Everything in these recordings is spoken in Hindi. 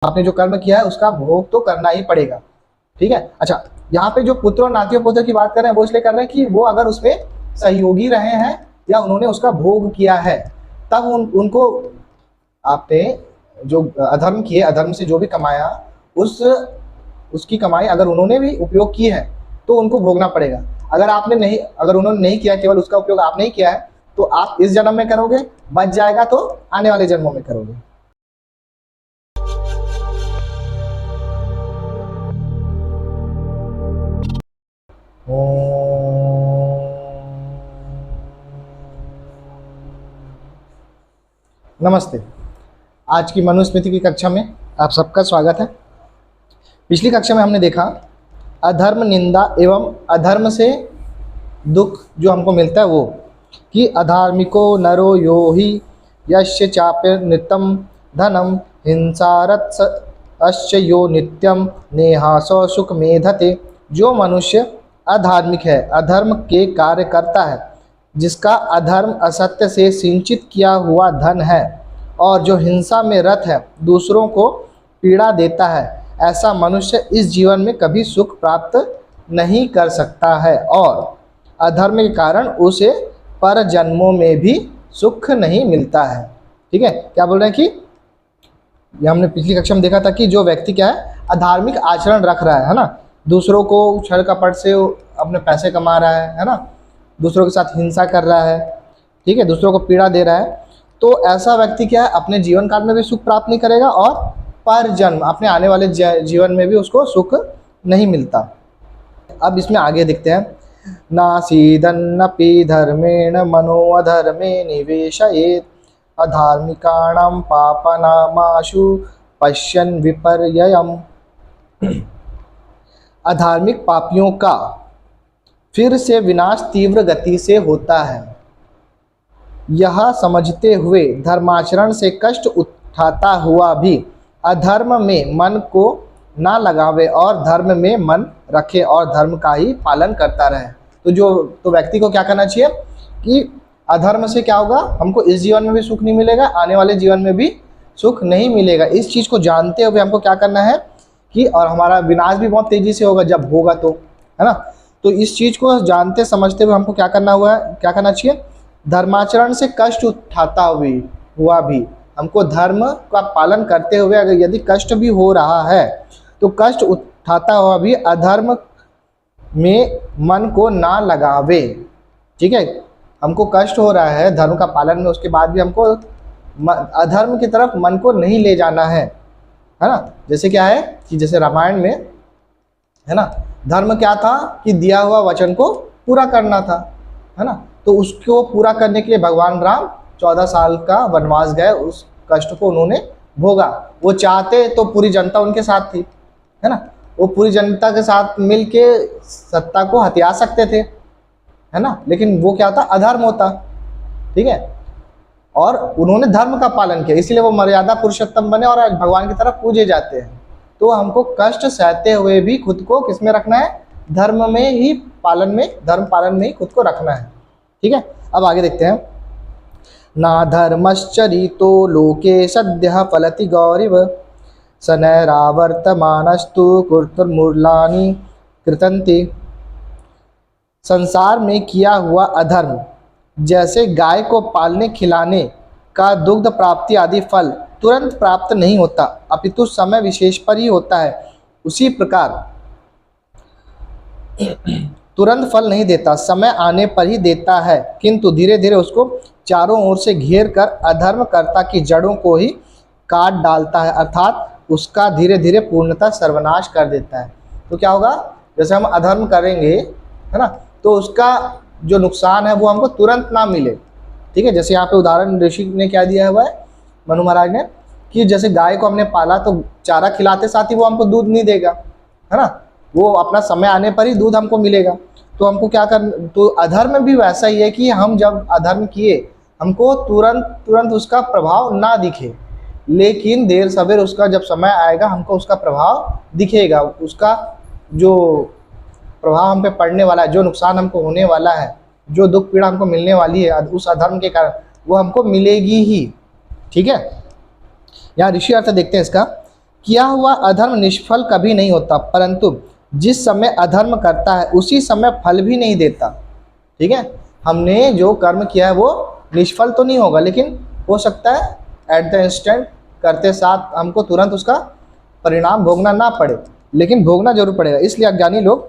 आपने जो कर्म किया है उसका भोग तो करना ही पड़ेगा। ठीक है। अच्छा, यहाँ पे जो पुत्र और नाती पुत्र की बात कर रहे हैं वो इसलिए कर रहे हैं कि वो अगर उसमें सहयोगी रहे हैं या उन्होंने उसका भोग किया है, तब उनको आपने जो अधर्म किए, अधर्म से जो भी कमाया, उसकी कमाई अगर उन्होंने भी उपयोग की है तो उनको भोगना पड़ेगा। अगर उन्होंने नहीं किया, केवल उसका उपयोग आपने ही किया है, तो आप इस जन्म में करोगे, बच जाएगा तो आने वाले जन्मों में करोगे। नमस्ते। आज की मनुस्मृति की कक्षा में आप सबका स्वागत है। पिछली कक्षा में हमने देखा अधर्म निंदा एवं अधर्म से दुख जो हमको मिलता है वो, कि अधार्मिको नरो यो ही यस्य चाप्य नित्यम धनम हिंसारत अश्च यो नित्यम नेहासो सुख मेधते। जो मनुष्य अधार्मिक है, अधर्म के कार्य करता है, जिसका अधर्म असत्य से सिंचित किया हुआ धन है और जो हिंसा में रत है, दूसरों को पीड़ा देता है, ऐसा मनुष्य इस जीवन में कभी सुख प्राप्त नहीं कर सकता है और अधर्म के कारण उसे पर जन्मों में भी सुख नहीं मिलता है। ठीक है। क्या बोल रहे हैं कि ये हमने पिछली कक्षा में देखा था कि जो व्यक्ति क्या है, अधार्मिक आचरण रख रहा है ना, दूसरों को छल कपट से अपने पैसे कमा रहा है ना, दूसरों के साथ हिंसा कर रहा है, ठीक है, दूसरों को पीड़ा दे रहा है, तो ऐसा व्यक्ति क्या है, अपने जीवन काल में भी सुख प्राप्त नहीं करेगा और पर जन्म अपने आने वाले जीवन में भी उसको सुख नहीं मिलता। अब इसमें आगे देखते हैं, नासीदन्नपि धर्मेण मनो अधर्मे निवेशयेत् अधार्मिकाणां पापनामाशु पश्यन् विपर्ययम्। अधार्मिक पापियों का फिर से विनाश तीव्र गति से होता है। यह समझते हुए धर्माचरण से कष्ट उठाता हुआ भी अधर्म में मन को ना लगावे और धर्म में मन रखे और धर्म का ही पालन करता रहे। तो व्यक्ति को क्या करना चाहिए कि अधर्म से क्या होगा, हमको इस जीवन में भी सुख नहीं मिलेगा, आने वाले जीवन में भी सुख नहीं मिलेगा। इस चीज़ को जानते हुए हमको क्या करना है कि, और हमारा विनाश भी बहुत तेज़ी से होगा जब होगा तो, है ना। तो इस चीज़ को जानते समझते हुए हमको क्या करना चाहिए, धर्माचरण से कष्ट उठाता हुआ भी हमको धर्म का पालन करते हुए, अगर यदि कष्ट भी हो रहा है तो कष्ट उठाता हुआ भी अधर्म में मन को ना लगावे। ठीक है। हमको कष्ट हो रहा है धर्म का पालन में, उसके बाद भी हमको अधर्म की तरफ मन को नहीं ले जाना है ना। जैसे क्या है कि जैसे रामायण में है ना, धर्म क्या था कि दिया हुआ वचन को पूरा करना था, है ना। तो उसको पूरा करने के लिए भगवान राम 14 साल का वनवास गए, उस कष्ट को उन्होंने भोगा। वो चाहते तो पूरी जनता उनके साथ थी, है ना, वो पूरी जनता के साथ मिल के सत्ता को हथिया सकते थे, है ना, लेकिन वो क्या था, अधर्म होता। ठीक है। और उन्होंने धर्म का पालन किया, इसलिए वो मर्यादा पुरुषोत्तम बने और आज भगवान की तरफ पूजे जाते हैं। तो हमको कष्ट सहते हुए भी खुद को किस में रखना है, धर्म में ही पालन में, धर्म पालन में ही खुद को रखना है। ठीक है। अब आगे देखते हैं, ना धर्मश्चरितो लोके सद्यः फलति गौरिव सनैरावर्तमानस्तु कुर्तुर्मूलानि कृतन्ति। संसार में किया हुआ अधर्म जैसे गाय को पालने खिलाने का दुग्ध प्राप्ति आदि फल तुरंत प्राप्त नहीं होता, अपितु समय विशेष पर ही होता है, उसी प्रकार तुरंत फल नहीं देता, समय आने पर ही देता है, किंतु धीरे धीरे उसको चारों ओर से घेर कर अधर्म कर्ता की जड़ों को ही काट डालता है, अर्थात उसका धीरे धीरे पूर्णतः सर्वनाश कर देता है। तो क्या होगा, जैसे हम अधर्म करेंगे, है ना, तो उसका जो नुकसान है वो हमको तुरंत ना मिले। ठीक है। जैसे यहाँ पे उदाहरण ऋषि ने क्या दिया हुआ है, मनु महाराज ने, कि जैसे गाय को हमने पाला तो चारा खिलाते साथ ही वो हमको दूध नहीं देगा, है ना, वो अपना समय आने पर ही दूध हमको मिलेगा। तो हमको क्या तो अधर्म भी वैसा ही है कि हम जब अधर्म किए हमको तुरंत उसका प्रभाव ना दिखे, लेकिन देर सवेर उसका जब समय आएगा हमको उसका प्रभाव दिखेगा, उसका जो प्रभाव हम पे पड़ने वाला है, जो नुकसान हमको होने वाला है, जो दुख पीड़ा हमको मिलने वाली है उस अधर्म के कारण, वो हमको मिलेगी ही। ठीक है। यहाँ ऋषि अर्थ देखते हैं इसका, किया हुआ अधर्म निष्फल कभी नहीं होता, परंतु जिस समय अधर्म करता है उसी समय फल भी नहीं देता। ठीक है, हमने जो कर्म किया है वो निष्फल तो नहीं होगा, लेकिन हो सकता है एट द इंस्टेंट करते साथ हमको तुरंत उसका परिणाम भोगना ना पड़े, लेकिन भोगना जरूर पड़ेगा। इसलिए अज्ञानी लोग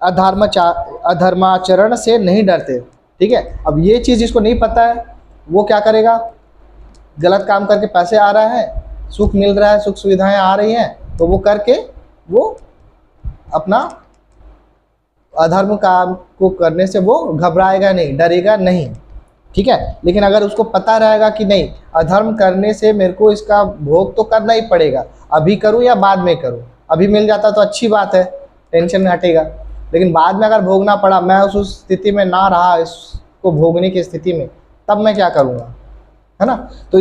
अधर्माचरण से नहीं डरते। ठीक है, अब ये चीज़ जिसको नहीं पता है वो क्या करेगा, गलत काम करके पैसे आ रहा है, सुख मिल रहा है, सुख सुविधाएं आ रही हैं, तो वो करके वो अपना अधर्म काम को करने से वो घबराएगा नहीं, डरेगा नहीं। ठीक है, लेकिन अगर उसको पता रहेगा कि नहीं, अधर्म करने से मेरे को इसका भोग तो करना ही पड़ेगा, अभी करूं या बाद में करूं, अभी मिल जाता तो अच्छी बात है, टेंशन हटेगा, लेकिन बाद में अगर भोगना पड़ा, मैं उस स्थिति में ना रहा, इसको भोगने की स्थिति में, तब मैं क्या करूँगा, है ना। तो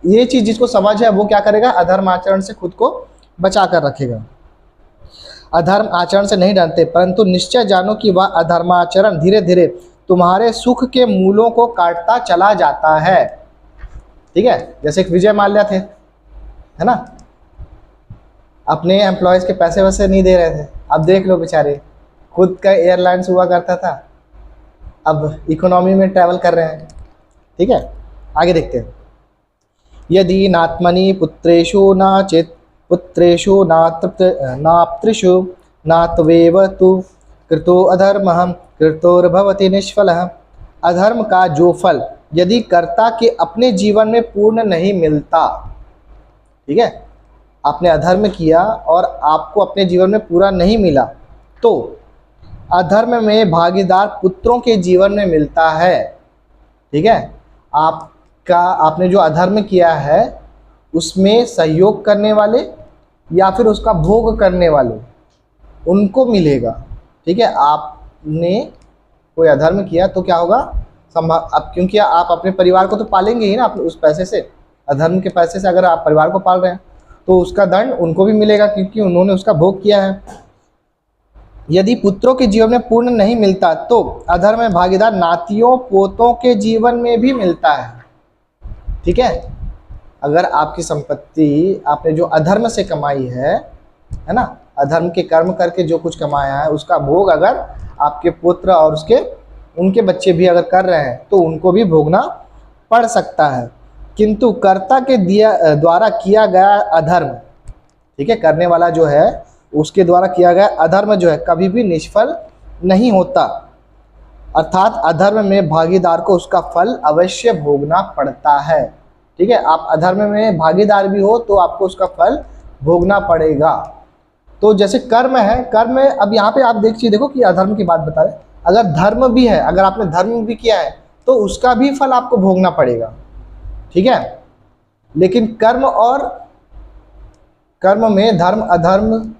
ये चीज़ जिसको समझ है वो क्या करेगा, अधर्म आचरण से खुद को बचा कर रखेगा। अधर्म आचरण से नहीं डरते, परंतु निश्चय जानो कि वह अधर्माचरण धीरे धीरे तुम्हारे सुख के मूलों को काटता चला जाता है। ठीक है, जैसे एक विजय माल्या थे, है ना, अपने एम्प्लॉयज़ के पैसे वैसे नहीं दे रहे थे, अब देख लो बेचारे, खुद का एयरलाइंस हुआ करता था, अब इकोनॉमी में ट्रैवल कर रहे हैं। ठीक है, आगे देखते हैं। यदि नात्मनि पुत्रेषु नाचित पुत्रेषु नाप्तृषु नात्वेव तु कृतो अधर्मः कृतोर्भवति निष्फलः। अधर्म का जो फल यदि कर्ता के अपने जीवन में पूर्ण नहीं मिलता, ठीक है, आपने अधर्म किया और आपको अपने जीवन में पूरा नहीं मिला, तो अधर्म में भागीदार पुत्रों के जीवन में मिलता है। ठीक है, आपने जो अधर्म किया है उसमें सहयोग करने वाले या फिर उसका भोग करने वाले, उनको मिलेगा। ठीक है, आपने कोई अधर्म किया तो क्या होगा, अब क्योंकि आप अपने परिवार को तो पालेंगे ही ना, अपने उस पैसे से, अधर्म के पैसे से अगर आप परिवार को पाल रहे हैं तो उसका दंड उनको भी मिलेगा, क्योंकि उन्होंने उसका भोग किया है। यदि पुत्रों के जीवन में पूर्ण नहीं मिलता तो अधर्म में भागीदार नातियों पोतों के जीवन में भी मिलता है। ठीक है, अगर आपकी संपत्ति आपने जो अधर्म से कमाई है ना, अधर्म के कर्म करके जो कुछ कमाया है उसका भोग अगर आपके पुत्र और उनके बच्चे भी अगर कर रहे हैं तो उनको भी भोगना पड़ सकता है। किंतु कर्ता के द्वारा किया गया अधर्म, ठीक है, करने वाला जो है उसके द्वारा किया गया अधर्म जो है कभी भी निष्फल नहीं होता, अर्थात अधर्म में भागीदार को उसका फल अवश्य भोगना पड़ता है। ठीक है, आप अधर्म में भागीदार भी हो तो आपको उसका फल भोगना पड़ेगा। तो जैसे कर्म है, कर्म अब यहाँ पे आप देखो कि अधर्म की बात बता रहे, अगर धर्म भी है, अगर आपने धर्म भी किया है तो उसका भी फल आपको भोगना पड़ेगा। ठीक है, लेकिन कर्म में धर्म अधर्म,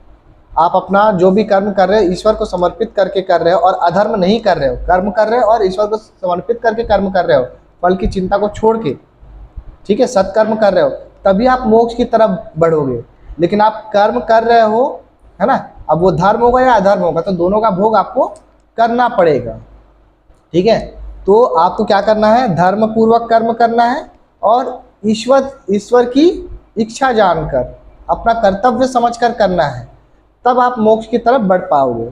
आप अपना जो भी कर्म कर रहे हो ईश्वर को समर्पित करके कर रहे हो और अधर्म नहीं कर रहे हो, कर्म कर रहे हो और ईश्वर को समर्पित करके कर्म कर रहे हो, फल की चिंता को छोड़ के, ठीक है, सत्कर्म कर रहे हो, तभी आप मोक्ष की तरफ बढ़ोगे। लेकिन आप कर्म कर रहे हो, है ना, अब वो धर्म होगा या अधर्म होगा, तो दोनों का भोग आपको करना पड़ेगा। ठीक है, तो आपको क्या करना है, धर्म पूर्वक कर्म करना है और ईश्वर की इच्छा जानकर, अपना कर्तव्य समझकर करना है, तब आप मोक्ष की तरफ बढ़ पाओगे।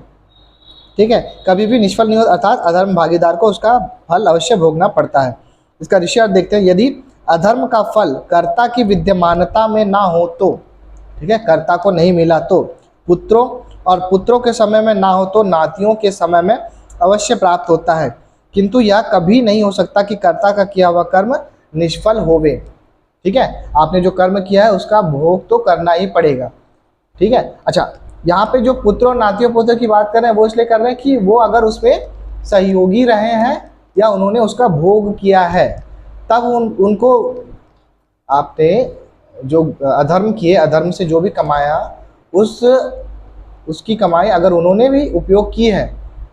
ठीक है, कभी भी निष्फल नहीं होता, अर्थात अधर्म भागीदार को उसका फल अवश्य भोगना पड़ता है। इसका ऋषि अर्थ देखते हैं। यदि अधर्म का फल कर्ता की विद्यमानता में ना हो तो, ठीक है, कर्ता को नहीं मिला तो, पुत्रों के समय में ना हो तो नातियों के समय में अवश्य प्राप्त होता है, किंतु यह कभी नहीं हो सकता कि कर्ता का किया हुआ कर्म निष्फल होवे। ठीक है, आपने जो कर्म किया है उसका भोग तो करना ही पड़ेगा। ठीक है, अच्छा, यहाँ पे जो पुत्र और नातियों पोतों की बात कर रहे हैं वो इसलिए कर रहे हैं कि वो अगर उसमें सहयोगी रहे हैं या उन्होंने उसका भोग किया है, तब उनको आपने जो अधर्म किए, अधर्म से जो भी कमाया, उसकी कमाई अगर उन्होंने भी उपयोग की है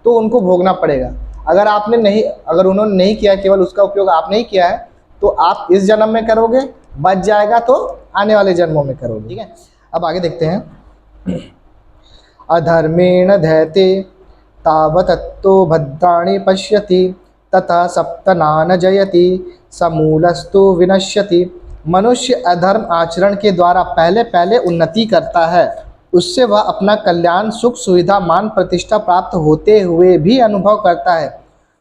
तो उनको भोगना पड़ेगा। अगर उन्होंने नहीं किया, केवल उसका उपयोग आपने ही किया है, तो आप इस जन्म में करोगे, बच जाएगा तो आने वाले जन्मों में करोगे। ठीक है, अब आगे देखते हैं। अधर्मेण धैते तावतत्तो भद्राणि पश्यति तथा सप्तना न जयति समूलस्तु विनश्यति मनुष्य अधर्म आचरण के द्वारा पहले पहले उन्नति करता है, उससे वह अपना कल्याण, सुख, सुविधा, मान, प्रतिष्ठा प्राप्त होते हुए भी अनुभव करता है,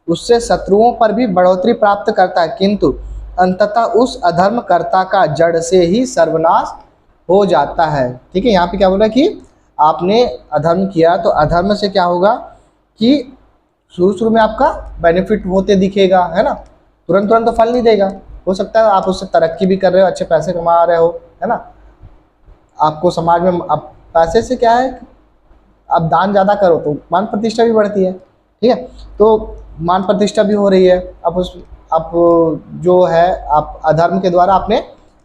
उससे शत्रुओं पर भी बढ़ोतरी प्राप्त करता है, किंतु अंततः उस अधर्मकर्ता का जड़ से ही सर्वनाश हो जाता है। ठीक है, यहाँ पे क्या बोल रहा है कि आपने अधर्म किया तो अधर्म से क्या होगा कि शुरू में आपका बेनिफिट होते दिखेगा, है ना, तुरंत तुरंत तो फल नहीं देगा। हो सकता है आप उससे तरक्की भी कर रहे हो, अच्छे पैसे कमा रहे हो, है ना, आपको समाज में अब पैसे से क्या है, अब दान ज़्यादा करो तो मान प्रतिष्ठा भी बढ़ती है। ठीक है, तो मान प्रतिष्ठा भी हो रही है। अब जो है आप अधर्म के द्वारा अपने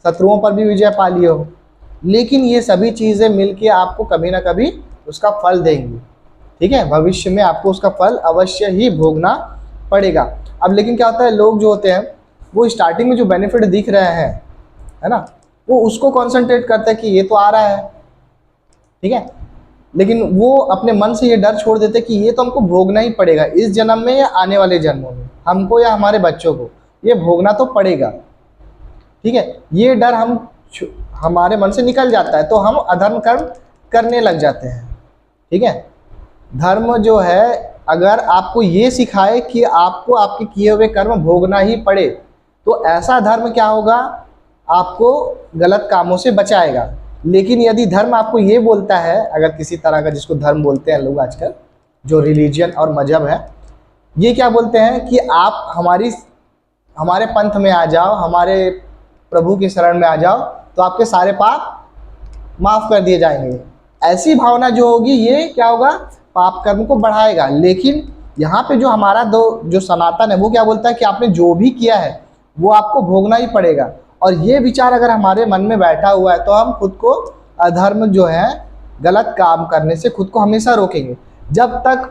शत्रुओं पर भी विजय पा लिए हो, लेकिन ये सभी चीज़ें मिलके आपको कभी ना कभी उसका फल देंगी। ठीक है, भविष्य में आपको उसका फल अवश्य ही भोगना पड़ेगा। अब लेकिन क्या होता है, लोग जो होते हैं वो स्टार्टिंग में जो बेनिफिट दिख रहे हैं, है ना, वो उसको कॉन्सेंट्रेट करते हैं कि ये तो आ रहा है, ठीक है, लेकिन वो अपने मन से ये डर छोड़ देते हैं कि ये तो हमको भोगना ही पड़ेगा, इस जन्म में या आने वाले जन्मों में, हमको या हमारे बच्चों को ये भोगना तो पड़ेगा। ठीक है, ये डर हमारे मन से निकल जाता है, तो हम अधर्म कर्म करने लग जाते हैं। ठीक है, धर्म जो है अगर आपको ये सिखाए कि आपको आपके किए हुए कर्म भोगना ही पड़े, तो ऐसा धर्म क्या होगा, आपको गलत कामों से बचाएगा। लेकिन यदि धर्म आपको ये बोलता है, अगर किसी तरह का, जिसको धर्म बोलते हैं लोग आजकल, जो रिलीजन और मजहब है, ये क्या बोलते हैं कि आप हमारे पंथ में आ जाओ, हमारे प्रभु की शरण में आ जाओ, तो आपके सारे पाप माफ़ कर दिए जाएंगे। ऐसी भावना जो होगी ये क्या होगा, पाप कर्म को बढ़ाएगा। लेकिन यहाँ पे जो हमारा जो सनातन है वो क्या बोलता है कि आपने जो भी किया है वो आपको भोगना ही पड़ेगा। और ये विचार अगर हमारे मन में बैठा हुआ है तो हम खुद को अधर्म जो है, गलत काम करने से खुद को हमेशा रोकेंगे। जब तक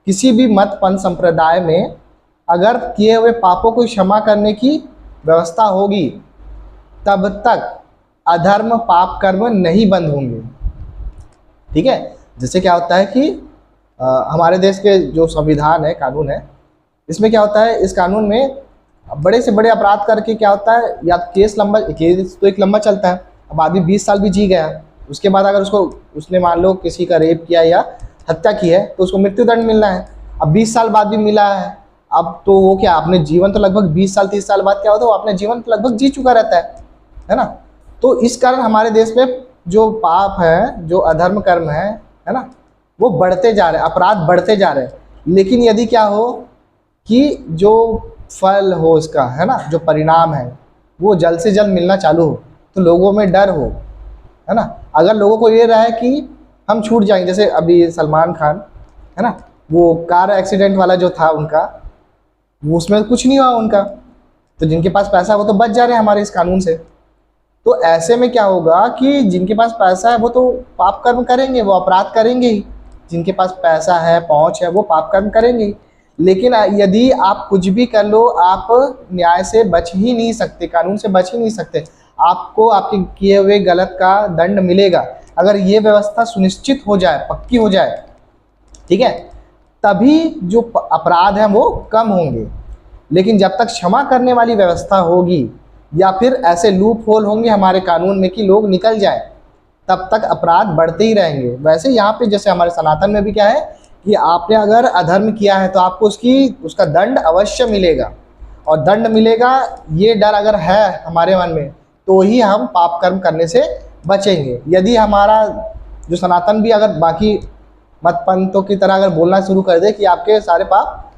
किसी भी मत पंथ संप्रदाय में अगर किए हुए पापों को क्षमा करने की व्यवस्था होगी, तब तक अधर्म पाप कर्म नहीं बंद होंगे। ठीक है, जैसे क्या होता है कि हमारे देश के जो संविधान है, कानून है, इसमें क्या होता है, इस कानून में बड़े से बड़े अपराध करके क्या होता है, या केस तो एक लंबा चलता है। अब आदमी 20 साल भी जी गया, उसके बाद अगर उसने मान लो किसी का रेप किया या हत्या की है, तो उसको मृत्युदंड मिलना है। अब 20 साल बाद भी मिला है, अब तो वो क्या, आपने जीवन तो लगभग 20 साल 30 साल बाद क्या होता है, वो अपने जीवन तो लगभग जी चुका रहता है ना। तो इस कारण हमारे देश में जो पाप है, जो अधर्म कर्म है ना, वो बढ़ते जा रहे हैं, अपराध बढ़ते जा रहे हैं। लेकिन यदि क्या हो कि जो फल हो इसका, है ना, जो परिणाम है वो जल्द से जल्द मिलना चालू हो, तो लोगों में डर हो, है ना। अगर लोगों को ये रहा है कि हम छूट जाएंगे, जैसे अभी सलमान खान, है ना, वो कार एक्सीडेंट वाला जो था उनका, वो उसमें कुछ नहीं हुआ उनका, तो जिनके पास पैसा है वो तो बच जा रहे हैं हमारे इस कानून से। तो ऐसे में क्या होगा कि जिनके पास पैसा है वो तो पाप कर्म करेंगे, वो अपराध करेंगे ही। जिनके पास पैसा है, पहुंच है, वो पाप कर्म करेंगे ही। लेकिन यदि आप कुछ भी कर लो, आप न्याय से बच ही नहीं सकते, कानून से बच ही नहीं सकते। आपको आपके किए हुए गलत का दंड मिलेगा। अगर ये व्यवस्था सुनिश्चित हो जाए, पक्की हो जाए, ठीक है, तभी जो अपराध हैं वो कम होंगे। लेकिन जब तक क्षमा करने वाली व्यवस्था होगी या फिर ऐसे लूप होल होंगे हमारे कानून में कि लोग निकल जाए, तब तक अपराध बढ़ते ही रहेंगे। वैसे यहाँ पे जैसे हमारे सनातन में भी क्या है कि आपने अगर अधर्म किया है तो आपको उसका दंड अवश्य मिलेगा, और दंड मिलेगा, ये डर अगर है हमारे मन में, तो ही हम पाप कर्म करने से बचेंगे। यदि हमारा जो सनातन भी अगर बाकी मत पंथों की तरह अगर बोलना शुरू कर दे कि आपके सारे पाप,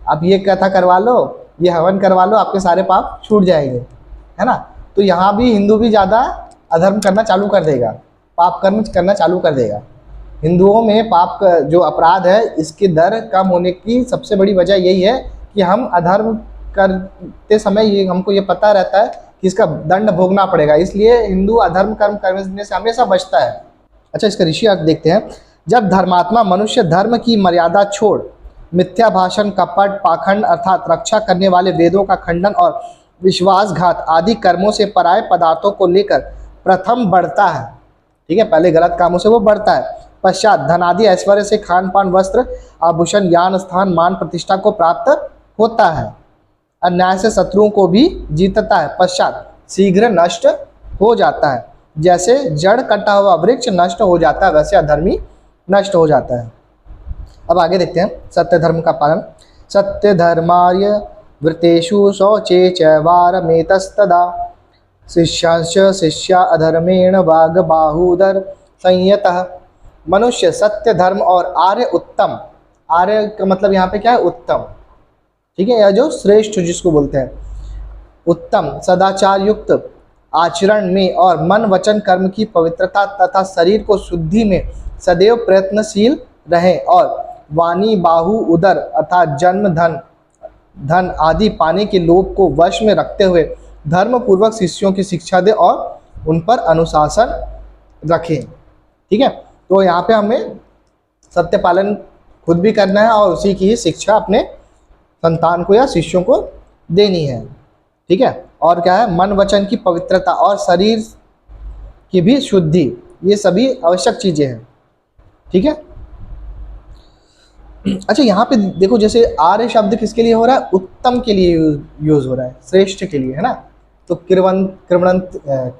आप ये कथा करवा लो, ये हवन करवा लो, आपके सारे पाप छूट जाएंगे, है ना, तो यहाँ भी हिंदू भी ज़्यादा अधर्म करना चालू कर देगा, पाप कर्म करना चालू कर देगा। हिंदुओं में पाप जो अपराध है, इसके दर कम होने की सबसे बड़ी वजह यही है कि हम अधर्म करते समय हमको ये पता रहता है कि इसका दंड भोगना पड़ेगा, इसलिए हिंदू अधर्म कर्म करने से हमेशा बचता है। अच्छा, इसका ऋषि अर्थ देखते हैं। जब धर्मात्मा मनुष्य धर्म की मर्यादा छोड़ मिथ्या भाषण, कपट, पाखंड अर्थात रक्षा करने वाले वेदों का खंडन और विश्वासघात आदि कर्मों से पराये पदार्थों को लेकर प्रथम बढ़ता है, ठीक है, पहले गलत कामों से वो बढ़ता है, पश्चात धनादि ऐश्वर्य से खान पान, वस्त्र, आभूषण, ज्ञान, स्थान, मान, प्रतिष्ठा को प्राप्त होता है, अन्याय से शत्रुओं को भी जीतता है, पश्चात शीघ्र नष्ट हो जाता है। जैसे जड़ कटा हुआ वृक्ष नष्ट हो जाता है, वैसे अधर्मी नष्ट हो जाता है। अब आगे देखते हैं सत्य धर्म का पालन। सत्य धर्मार्य वृतेषु शौचे चैवारमेतस्तदा शिष्यांश शिष्या अधर्मेण वाग बाहुदर संयतः। मनुष्य सत्य धर्म और आर्य उत्तम, आर्य का मतलब यहाँ पे क्या है, उत्तम, ठीक है, या जो श्रेष्ठ जिसको बोलते हैं, उत्तम सदाचार युक्त आचरण में और मन वचन कर्म की पवित्रता तथा शरीर को शुद्धि में सदैव प्रयत्नशील रहें और वाणी बाहु उदर अर्थात जन्म धन आदि पाने के लोभ को वश में रखते हुए धर्म पूर्वक शिष्यों की शिक्षा दें और उन पर अनुशासन रखें। ठीक है, तो यहाँ पे हमें सत्य पालन खुद भी करना है और उसी की ही शिक्षा अपने संतान को या शिष्यों को देनी है। ठीक है, और क्या है, मन वचन की पवित्रता और शरीर की भी शुद्धि, ये सभी आवश्यक चीज़ें हैं। ठीक है, अच्छा यहाँ पे देखो, जैसे आर्य शब्द किसके लिए हो रहा है, उत्तम के लिए यूज हो रहा है, श्रेष्ठ के लिए, है ना। तो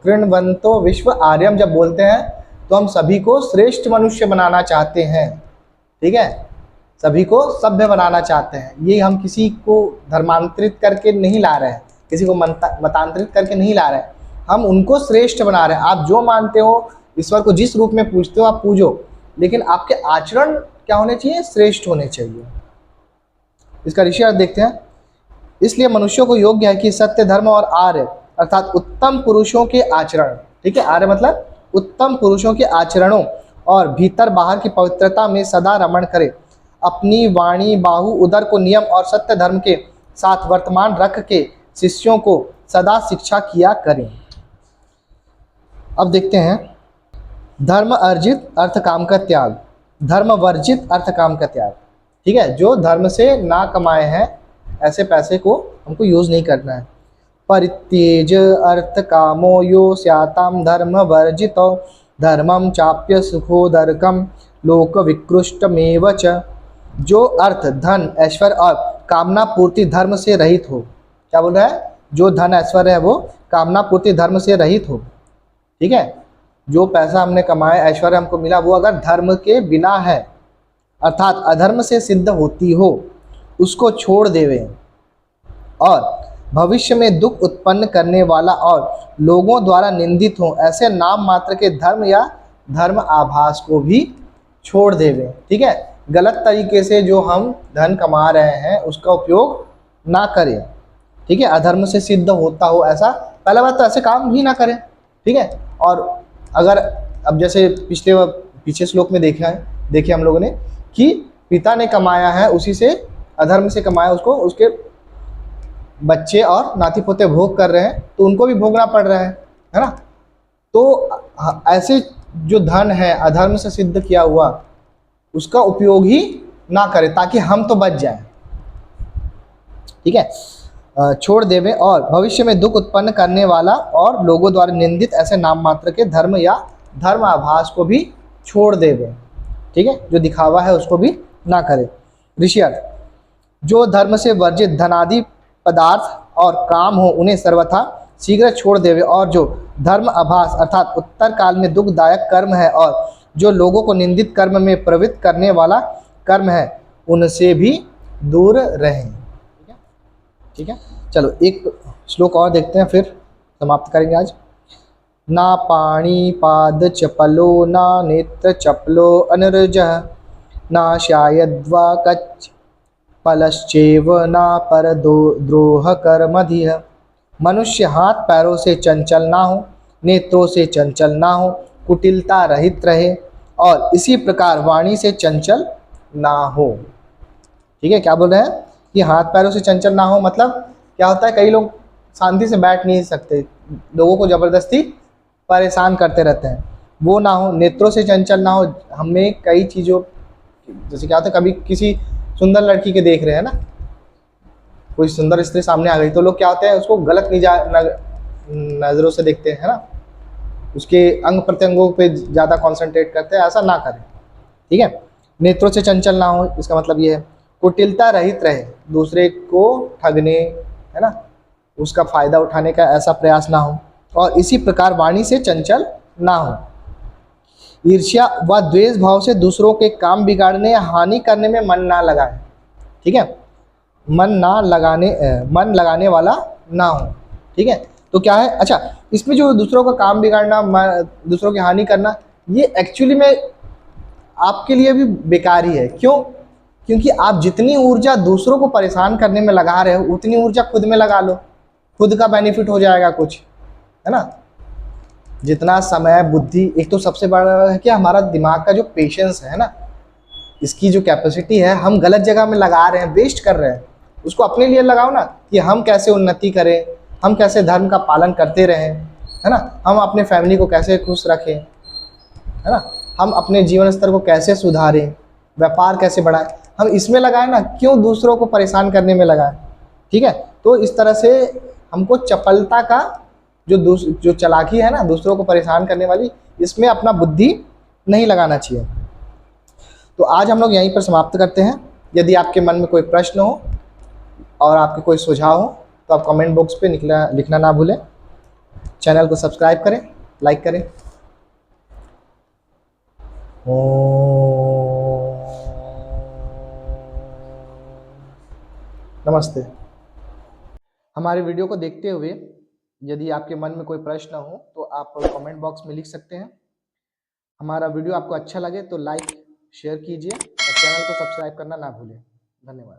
कृण्वन्तो विश्व आर्यम जब बोलते हैं तो हम सभी को श्रेष्ठ मनुष्य बनाना चाहते हैं। ठीक है, सभी को सभ्य बनाना चाहते हैं। ये हम किसी को धर्मांतरित करके नहीं ला रहे हैं, किसी को मतांतरित करके नहीं ला रहे हैं, हम उनको श्रेष्ठ बना रहे हैं। आप जो मानते हो, ईश्वर को जिस रूप में पूजते हो आप पूजो, लेकिन आपके आचरण क्या होने चाहिए, श्रेष्ठ होने चाहिए। इसका ऋषि अर्थ देखते हैं। इसलिए मनुष्यों को योग्य है कि सत्य धर्म और आर्य अर्थात उत्तम पुरुषों के आचरण, ठीक है, आर्य मतलब उत्तम पुरुषों के आचरणों और भीतर बाहर की पवित्रता में सदा रमण करे, अपनी वाणी बाहु उदर को नियम और सत्य धर्म के साथ वर्तमान रख के शिष्यों को सदा शिक्षा किया करें। अब देखते हैं धर्म अर्जित अर्थ काम का त्याग, धर्म वर्जित अर्थ काम का त्याग। ठीक है, जो धर्म से ना कमाए हैं ऐसे पैसे को हमको यूज नहीं करना है। परित्यज अर्थ कामो यो स्याताम धर्म वर्जितो धर्मम चाप्य सुखोदरकम लोक विकृष्टमेव च। जो अर्थ धन ऐश्वर्य और कामना पूर्ति धर्म से रहित हो, क्या बोल रहा है, जो धन ऐश्वर्य है वो कामना पूर्ति धर्म से रहित हो। ठीक है, जो पैसा हमने कमाया, ऐश्वर्य हमको मिला, वो अगर धर्म के बिना है अर्थात अधर्म से सिद्ध होती हो, उसको छोड़ देवे और भविष्य में दुख उत्पन्न करने वाला और लोगों द्वारा निंदित हो ऐसे नाम मात्र के धर्म या धर्म आभास को भी छोड़ देवे। ठीक है, गलत तरीके से जो हम धन कमा रहे हैं उसका उपयोग ना करें। ठीक है, अधर्म से सिद्ध होता हो ऐसा, पहला बात तो ऐसे काम भी ना करें। ठीक है, और अगर अब जैसे पीछे श्लोक में देखे हम लोगों ने कि पिता ने कमाया है, उसी से अधर्म से कमाया, उसको उसके बच्चे और नाती पोते भोग कर रहे हैं तो उनको भी भोगना पड़ रहा है ना। तो ऐसे जो धन है अधर्म से सिद्ध किया हुआ, उसका उपयोग ही ना करें ताकि हम तो बच जाएं। ठीक है, छोड़ देवे और भविष्य में दुख उत्पन्न करने वाला और लोगों द्वारा निंदित ऐसे नाम मात्र के धर्म या धर्म आभास को भी छोड़ देवे। ठीक है, जो दिखावा है उसको भी ना करे। ऋषि अर्थ, जो धर्म से वर्जित धनादि पदार्थ और काम हो उन्हें सर्वथा शीघ्र छोड़ देवे और जो धर्म आभास अर्थात उत्तर काल में दुखदायक कर्म है और जो लोगों को निंदित कर्म में प्रवृत्त करने वाला कर्म है उनसे भी दूर रहें। ठीक है, चलो एक श्लोक और देखते हैं फिर समाप्त करेंगे आज। ना पाणी पाद चपलो ना नेत्र चपलो अनर्जः ना शायद्वा कच्च पलश्चेव ना पर द्रोह कर्मधिः। मनुष्य हाथ पैरों से चंचल ना हो, नेत्रों से चंचल ना हो, कुटिलता रहित रहे और इसी प्रकार वाणी से चंचल ना हो। ठीक है, क्या बोल रहे हैं कि हाथ पैरों से चंचल ना हो, मतलब क्या होता है, कई लोग शांति से बैठ नहीं सकते, लोगों को ज़बरदस्ती परेशान करते रहते हैं, वो ना हो। नेत्रों से चंचल ना हो, हमें कई चीज़ों, जैसे क्या होता है, कभी किसी सुंदर लड़की के देख रहे हैं ना, कोई सुंदर स्त्री सामने आ गई तो लोग क्या होते हैं, उसको गलत नज़रों से देखते हैं ना, उसके अंग प्रत्यंगों पे ज़्यादा कॉन्सेंट्रेट करते हैं, ऐसा ना करें। ठीक है, नेत्रों से चंचल ना हो, इसका मतलब ये है। कुटिलता रहित रहे, दूसरे को ठगने, है ना, उसका फायदा उठाने का ऐसा प्रयास ना हो, और इसी प्रकार वाणी से चंचल ना हो। ईर्ष्या व द्वेष भाव से दूसरों के काम बिगाड़ने या हानि करने में मन ना लगाए। ठीक है, मन लगाने वाला ना हो। ठीक है, तो क्या है, अच्छा इसमें जो दूसरों का काम बिगाड़ना, दूसरों की हानि करना, ये एक्चुअली में आपके लिए भी बेकार ही है। क्यों? क्योंकि आप जितनी ऊर्जा दूसरों को परेशान करने में लगा रहे हो, उतनी ऊर्जा खुद में लगा लो, खुद का बेनिफिट हो जाएगा कुछ, है ना। जितना समय, बुद्धि, एक तो सबसे बड़ा है कि हमारा दिमाग का जो पेशेंस है ना, इसकी जो कैपेसिटी है, हम गलत जगह में लगा रहे हैं, वेस्ट कर रहे हैं। उसको अपने लिए लगाओ ना, कि हम कैसे उन्नति करें, हम कैसे धर्म का पालन करते रहें, है ना, हम अपने फैमिली को कैसे खुश रखें, है ना, हम अपने जीवन स्तर को कैसे सुधारें, व्यापार कैसे बढ़ाएं, हम इसमें लगाएं ना, क्यों दूसरों को परेशान करने में लगाएं। ठीक है, तो इस तरह से हमको चपलता का जो चालाकी है ना, दूसरों को परेशान करने वाली, इसमें अपना बुद्धि नहीं लगाना चाहिए। तो आज हम लोग यहीं पर समाप्त करते हैं। यदि आपके मन में कोई प्रश्न हो और आपके कोई सुझाव हो तो आप कमेंट बॉक्स पे लिखना ना भूलें। चैनल को सब्सक्राइब करें, लाइक करें। नमस्ते। हमारे वीडियो को देखते हुए यदि आपके मन में कोई प्रश्न हो तो आप कमेंट बॉक्स में लिख सकते हैं। हमारा वीडियो आपको अच्छा लगे तो लाइक शेयर कीजिए और चैनल को सब्सक्राइब करना ना भूलें। धन्यवाद।